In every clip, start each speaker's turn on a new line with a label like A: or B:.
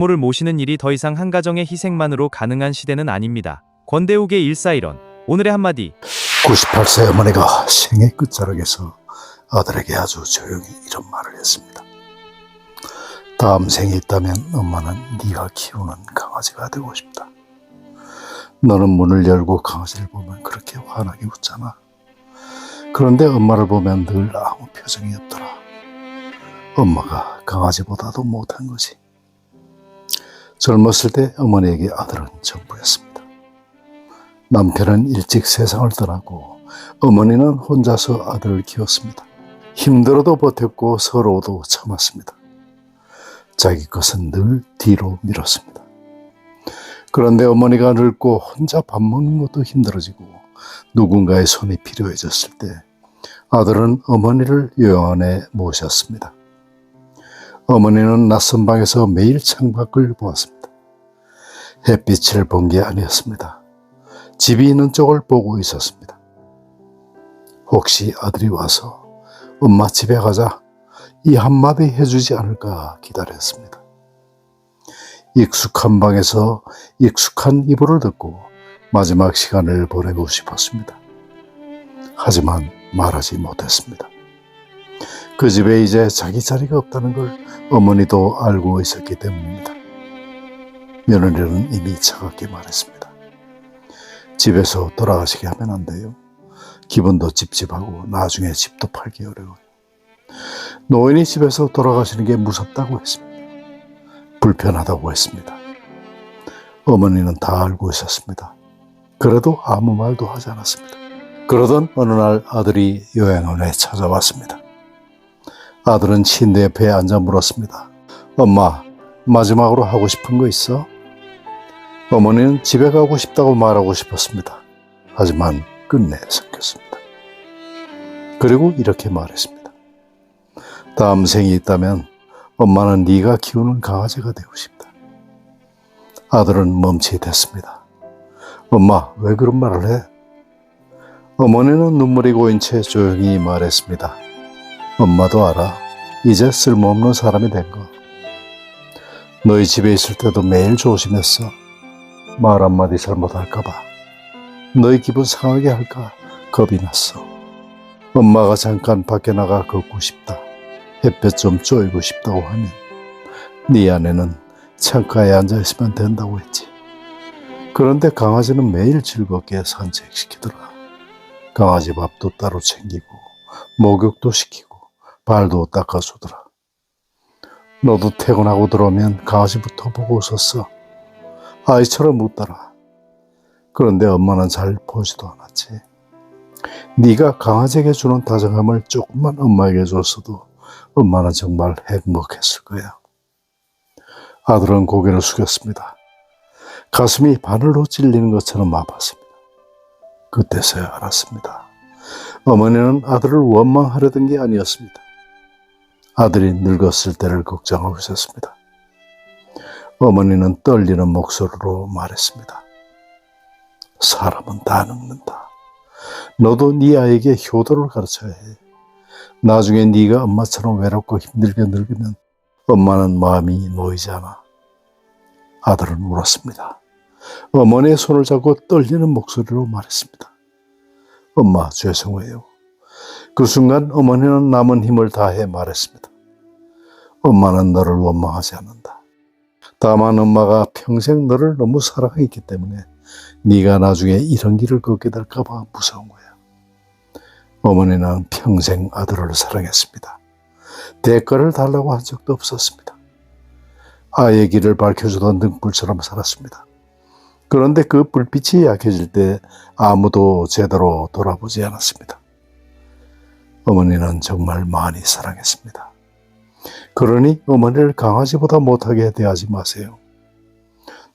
A: 부모를 모시는 일이 더 이상 한 가정의 희생만으로 가능한 시대는 아닙니다. 권대욱의 일사일언, 오늘의 한마디.
B: 98세 어머니가 생애 끝자락에서 아들에게 아주 조용히 이런 말을 했습니다. 다음 생이 있다면 엄마는 네가 키우는 강아지가 되고 싶다. 너는 문을 열고 강아지를 보면 그렇게 환하게 웃잖아. 그런데 엄마를 보면 늘 아무 표정이 없더라. 엄마가 강아지보다도 못한 거지. 젊었을 때 어머니에게 아들은 전부였습니다. 남편은 일찍 세상을 떠나고 어머니는 혼자서 아들을 키웠습니다. 힘들어도 버텼고 서러워도 참았습니다. 자기 것은 늘 뒤로 밀었습니다. 그런데 어머니가 늙고 혼자 밥 먹는 것도 힘들어지고 누군가의 손이 필요해졌을 때 아들은 어머니를 요양원에 모셨습니다. 어머니는 낯선 방에서 매일 창밖을 보았습니다. 햇빛을 본 게 아니었습니다. 집이 있는 쪽을 보고 있었습니다. 혹시 아들이 와서 엄마 집에 가자 이 한마디 해주지 않을까 기다렸습니다. 익숙한 방에서 익숙한 이불을 듣고 마지막 시간을 보내고 싶었습니다. 하지만 말하지 못했습니다. 그 집에 이제 자기 자리가 없다는 걸 어머니도 알고 있었기 때문입니다. 며느리는 이미 차갑게 말했습니다. 집에서 돌아가시게 하면 안 돼요. 기분도 찝찝하고 나중에 집도 팔기 어려워요. 노인이 집에서 돌아가시는 게 무섭다고 했습니다. 불편하다고 했습니다. 어머니는 다 알고 있었습니다. 그래도 아무 말도 하지 않았습니다. 그러던 어느 날 아들이 요양원에 찾아왔습니다. 아들은 침대 옆에 앉아 물었습니다. 엄마, 마지막으로 하고 싶은 거 있어? 어머니는 집에 가고 싶다고 말하고 싶었습니다. 하지만 끝내 섞였습니다. 그리고 이렇게 말했습니다. 다음 생이 있다면 엄마는 네가 키우는 강아지가 되고 싶다. 아들은 멈칫했습니다. 엄마, 왜 그런 말을 해? 어머니는 눈물이 고인 채 조용히 말했습니다. 엄마도 알아. 이제 쓸모없는 사람이 된 거. 너희 집에 있을 때도 매일 조심했어. 말 한마디 잘못할까봐. 너희 기분 상하게 할까 겁이 났어. 엄마가 잠깐 밖에 나가 걷고 싶다. 햇볕 좀 쬐고 싶다고 하면 네 아내는 창가에 앉아있으면 된다고 했지. 그런데 강아지는 매일 즐겁게 산책시키더라. 강아지 밥도 따로 챙기고 목욕도 시키고 발도 닦아주더라. 너도 퇴근하고 들어오면 강아지부터 보고 웃었어. 아이처럼 웃더라. 그런데 엄마는 잘 보지도 않았지. 네가 강아지에게 주는 다정함을 조금만 엄마에게 줬어도 엄마는 정말 행복했을 거야. 아들은 고개를 숙였습니다. 가슴이 바늘로 찔리는 것처럼 아팠습니다. 그때서야 알았습니다. 어머니는 아들을 원망하려던 게 아니었습니다. 아들이 늙었을 때를 걱정하고 있었습니다. 어머니는 떨리는 목소리로 말했습니다. 사람은 다 늙는다. 너도 네 아이에게 효도를 가르쳐야 해. 나중에 네가 엄마처럼 외롭고 힘들게 늙으면 엄마는 마음이 놓이잖아. 아들은 울었습니다. 어머니의 손을 잡고 떨리는 목소리로 말했습니다. 엄마, 죄송해요. 그 순간 어머니는 남은 힘을 다해 말했습니다. 엄마는 너를 원망하지 않는다. 다만 엄마가 평생 너를 너무 사랑했기 때문에 네가 나중에 이런 길을 걷게 될까 봐 무서운 거야. 어머니는 평생 아들을 사랑했습니다. 대가를 달라고 한 적도 없었습니다. 아이의 길을 밝혀주던 등불처럼 살았습니다. 그런데 그 불빛이 약해질 때 아무도 제대로 돌아보지 않았습니다. 어머니는 정말 많이 사랑했습니다. 그러니 어머니를 강아지보다 못하게 대하지 마세요.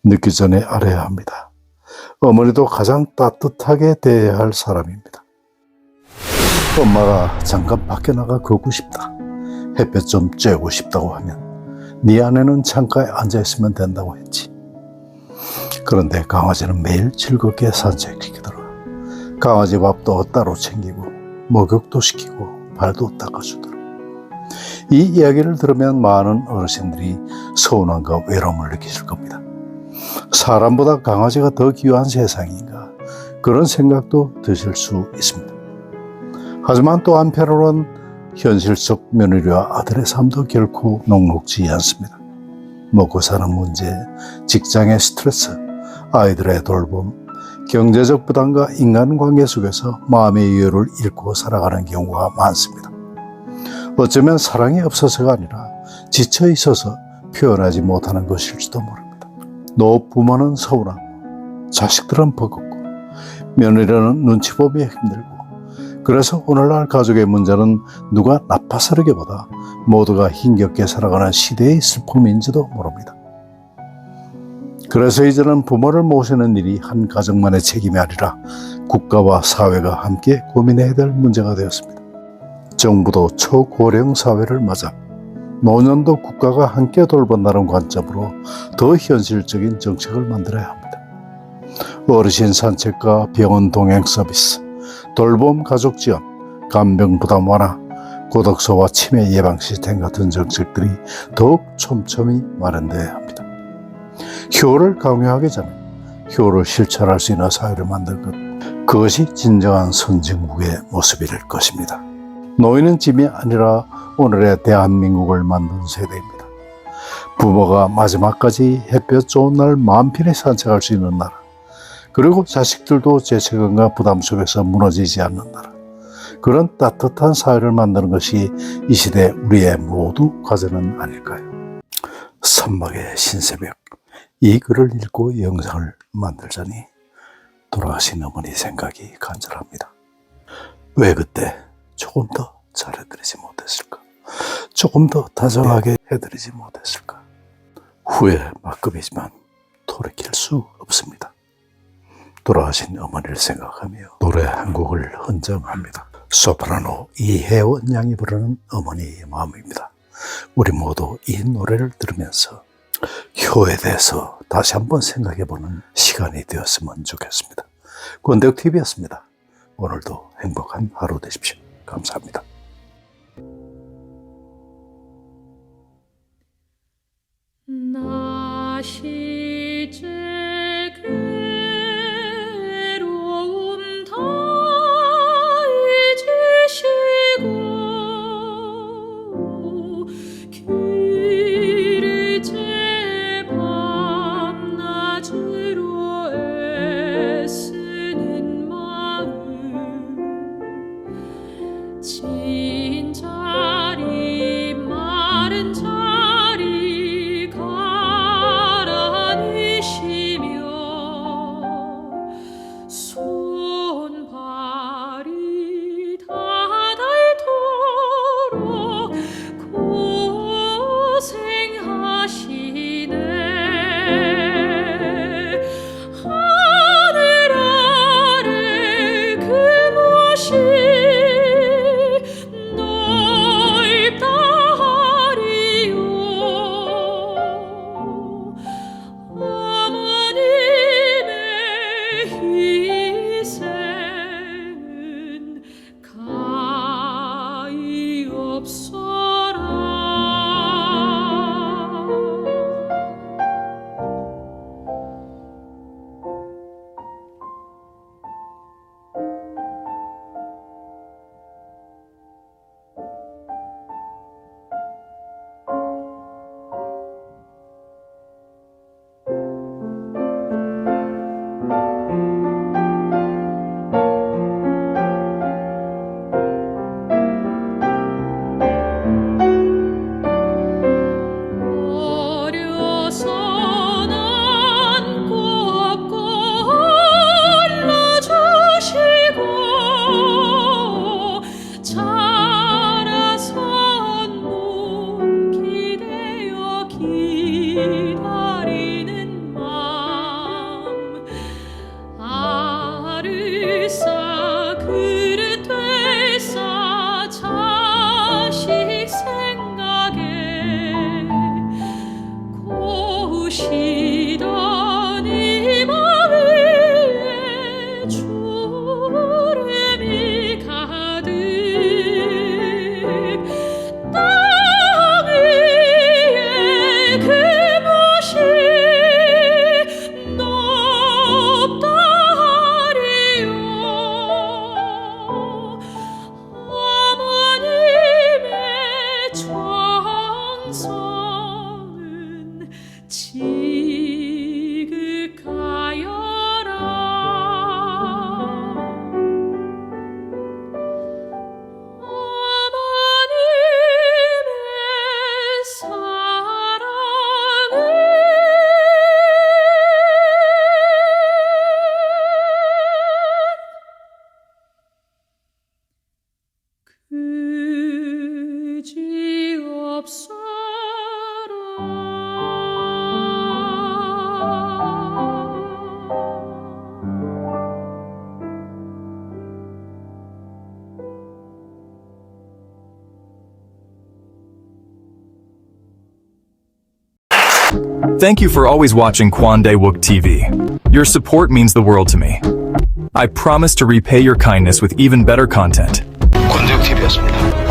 B: 늦기 전에 알아야 합니다. 어머니도 가장 따뜻하게 대해야 할 사람입니다. 엄마가 잠깐 밖에 나가 걷고 싶다. 햇볕 좀 쬐고 싶다고 하면 네 아내는 창가에 앉아있으면 된다고 했지. 그런데 강아지는 매일 즐겁게 산책시키더라. 강아지 밥도 따로 챙기고 목욕도 시키고 발도 닦아주더라. 이 이야기를 들으면 많은 어르신들이 서운함과 외로움을 느끼실 겁니다. 사람보다 강아지가 더 귀한 세상인가, 그런 생각도 드실 수 있습니다. 하지만 또 한편으로는 현실 속 며느리와 아들의 삶도 결코 녹록지 않습니다. 먹고 사는 문제, 직장의 스트레스, 아이들의 돌봄, 경제적 부담과 인간관계 속에서 마음의 여유를 잃고 살아가는 경우가 많습니다. 어쩌면 사랑이 없어서가 아니라 지쳐 있어서 표현하지 못하는 것일지도 모릅니다. 노부모는 서운하고 자식들은 버겁고 며느리는 눈치 보기 힘들고, 그래서 오늘날 가족의 문제는 누가 나빠서르기보다 모두가 힘겹게 살아가는 시대의 슬픔인지도 모릅니다. 그래서 이제는 부모를 모시는 일이 한 가정만의 책임이 아니라 국가와 사회가 함께 고민해야 될 문제가 되었습니다. 정부도 초고령 사회를 맞아 노년도 국가가 함께 돌본다는 관점으로 더 현실적인 정책을 만들어야 합니다. 어르신 산책과 병원 동행 서비스, 돌봄 가족 지원, 간병 부담 완화, 고독소와 치매 예방 시스템 같은 정책들이 더욱 촘촘히 마련되어야 합니다. 효를 강요하기 전에 효를 실천할 수 있는 사회를 만들 것, 그것이 진정한 선진국의 모습일 것입니다. 노인은 짐이 아니라 오늘의 대한민국을 만든 세대입니다. 부모가 마지막까지 햇볕 좋은 날 마음 편히 산책할 수 있는 나라, 그리고 자식들도 죄책감과 부담 속에서 무너지지 않는 나라, 그런 따뜻한 사회를 만드는 것이 이 시대 우리의 모두 과제는 아닐까요? 선박의 신새벽, 이 글을 읽고 영상을 만들자니 돌아가신 어머니 생각이 간절합니다. 왜 그때 조금 더 잘해드리지 못했을까? 조금 더 다정하게 해드리지 못했을까? 후회 막급이지만 돌이킬 수 없습니다. 돌아가신 어머니를 생각하며 노래 한 곡을 헌정합니다. 소프라노 이혜원 양이 부르는 어머니의 마음입니다. 우리 모두 이 노래를 들으면서 효에 대해서 다시 한번 생각해보는 시간이 되었으면 좋겠습니다. 권대욱TV였습니다. 오늘도 행복한 하루 되십시오. 감사합니다.
C: 나시제 괴로움 다 잊으시고 길을 제 밤낮으로 애쓰는 마음, 진 자리 마른 자리 가라니시며 손발이 다닳도록 고생하시네. 하늘 아래 그 무엇이 넓다 하리요. 어머님의 희생은 가히 없어라. 어려서 남고 없고 올라주시고 자라선 몸 기대어 기다리는 마음, 알을 쌓 그릇 되싸 자식 생각에 고우시던 이마 위에 주름이 가득, 지극하여라 어머님의 사랑은
D: Thank you for always watching Kwande Wook TV. Your support means the world to me. I promise to repay your kindness with even better content.
B: 권대욱 TV였습니다.